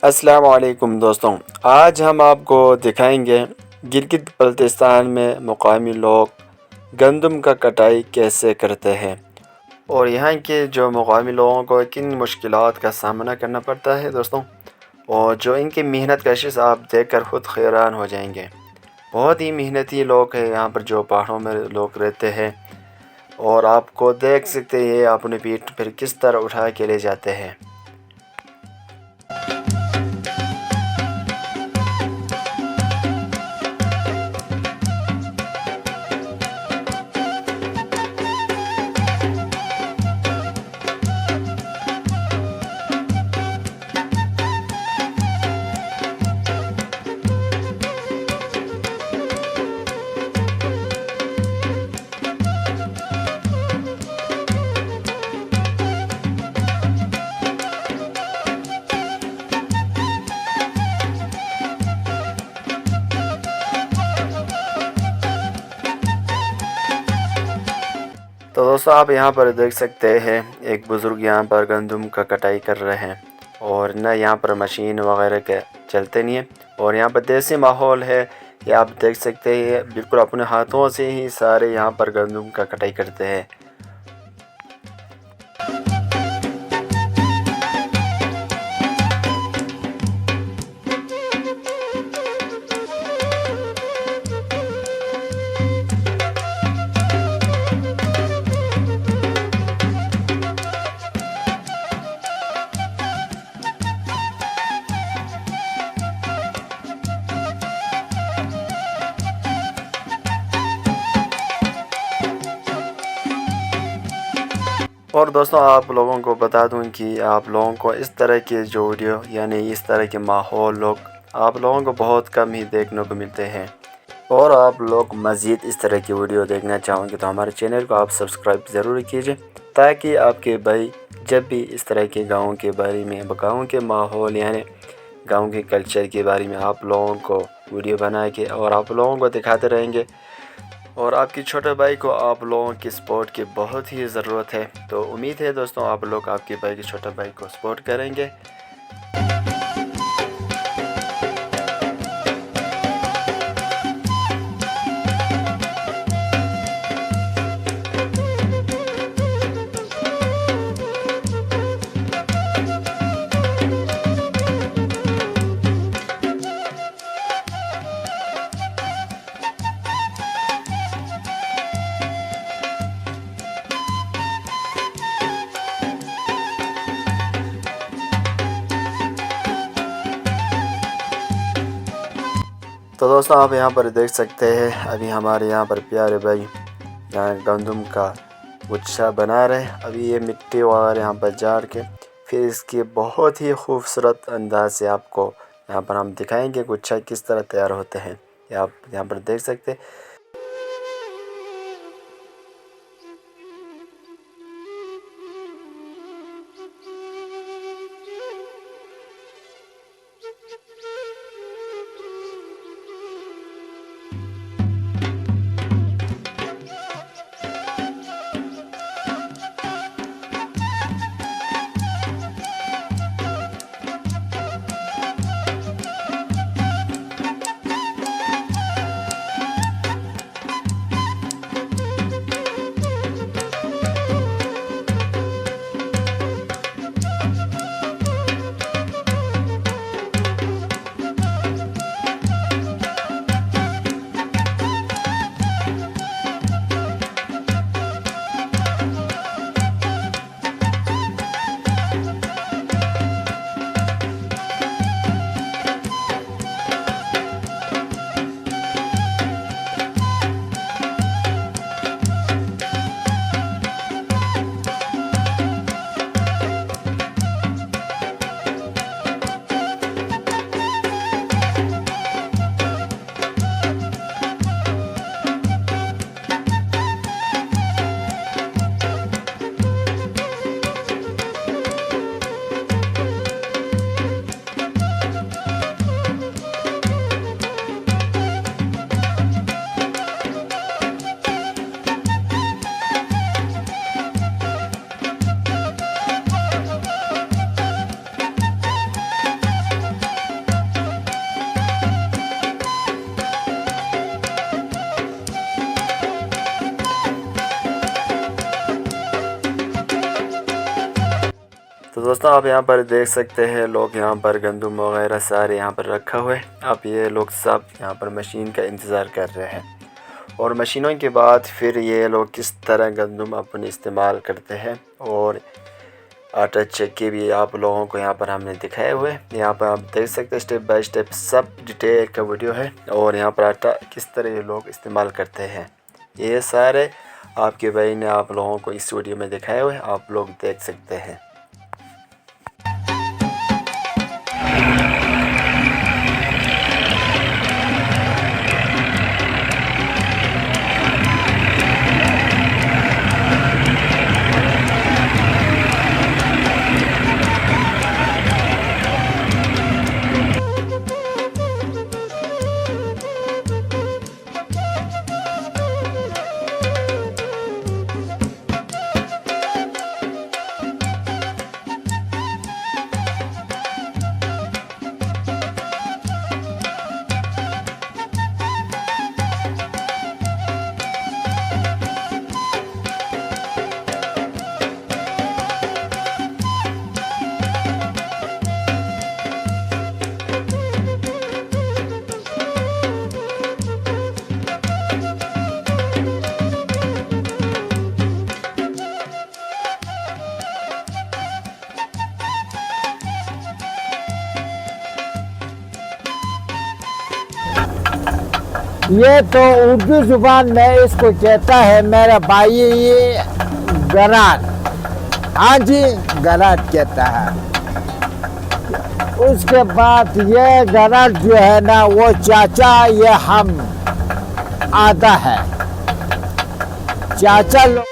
अस्सलाम वालेकुम दोस्तों, आज हम आपको दिखाएंगे गिलगित बल्तिस्तान में मुकामी लोग गंदम का कटाई कैसे करते हैं और यहाँ के जो मुकामी लोगों को किन मुश्किलात का सामना करना पड़ता है दोस्तों। और जो इनकी मेहनत कशिश आप देखकर खुद हैरान हो जाएंगे। बहुत ही मेहनती लोग हैं यहाँ पर जो पहाड़ों में लोग रहते हैं। और आपको देख सकते हैं अपने पीठ पर किस तरह उठा के ले जाते हैं। तो दोस्तों आप यहाँ पर देख सकते हैं एक बुज़ुर्ग यहाँ पर गंदम का कटाई कर रहे हैं और न यहाँ पर मशीन वगैरह के चलते नहीं है। और यहाँ पर देसी माहौल है, ये आप देख सकते हैं बिल्कुल अपने हाथों से ही सारे यहाँ पर गंदम का कटाई करते हैं। और दोस्तों आप लोगों को बता दूं कि आप लोगों को इस तरह के जो वीडियो यानी इस तरह के माहौल लोग आप लोगों को बहुत कम ही देखने को मिलते हैं। और आप लोग मज़ीद इस तरह की वीडियो देखना चाहोगे तो हमारे चैनल को आप सब्सक्राइब ज़रूर कीजिए, ताकि आपके भाई जब भी इस तरह के गाँव के बारे में गाँव के माहौल यानी गाँव के कल्चर के बारे में आप लोगों को वीडियो बना के और आप लोगों को दिखाते रहेंगे। और आपके छोटे भाई को आप लोगों की सपोर्ट की बहुत ही ज़रूरत है। तो उम्मीद है दोस्तों आप लोग आपके भाई के छोटे भाई को सपोर्ट करेंगे। तो दोस्तों आप यहाँ पर देख सकते हैं अभी हमारे यहाँ पर प्यारे भाई यहाँ गंदम का गुच्छा बना रहे हैं। अभी ये मिट्टी वगैरह यहाँ पर जार के फिर इसके बहुत ही खूबसूरत अंदाज से आपको यहाँ पर हम दिखाएंगे गुच्छा किस तरह तैयार होते हैं। ये आप यहाँ पर देख सकते हैं। दोस्तों आप यहाँ पर देख सकते हैं लोग यहाँ पर गंदम वगैरह सारे यहाँ पर रखा हुआ है। अब ये लोग सब यहाँ पर मशीन का इंतज़ार कर रहे हैं और मशीनों के बाद फिर ये लोग किस तरह गंदम अपने इस्तेमाल करते हैं और आटा चक्की भी आप लोगों को यहाँ पर हमने दिखाए हुए। यहाँ पर आप देख सकते हैं स्टेप बाय स्टेप सब डिटेल का वीडियो है और यहाँ पर आटा किस तरह ये लोग इस्तेमाल करते हैं ये सारे आपके भाई ने आप लोगों को इस वीडियो में दिखाए हुए, आप लोग देख सकते हैं। ये तो उर्दू जुबान में इसको कहता है मेरा भाई ये गराट। हाँ जी गराट कहता है। उसके बाद ये गराट जो है ना वो चाचा ये हम आधा है चाचा लोग।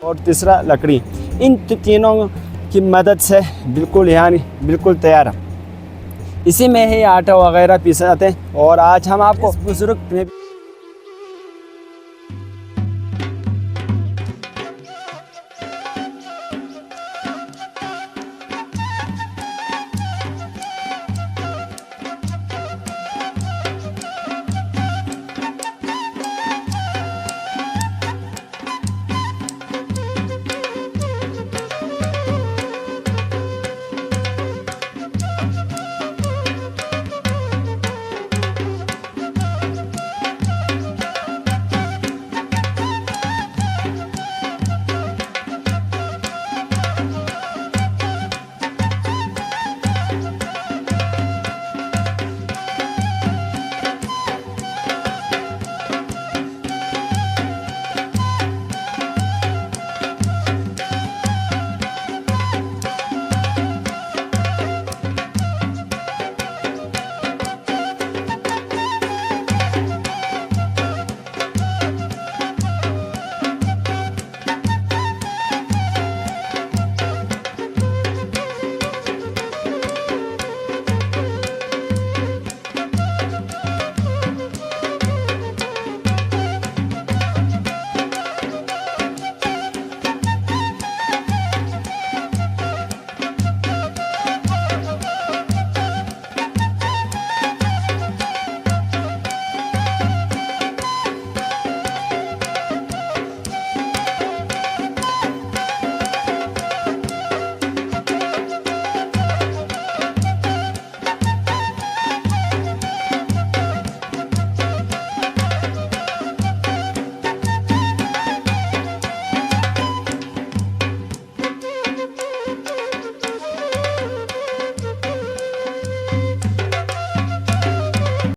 और तीसरा लकड़ी, इन तीनों की मदद से बिल्कुल यानी बिल्कुल तैयार है। इसी में ही आटा वगैरह पीसे जाते हैं। और आज हम आपको बुजुर्ग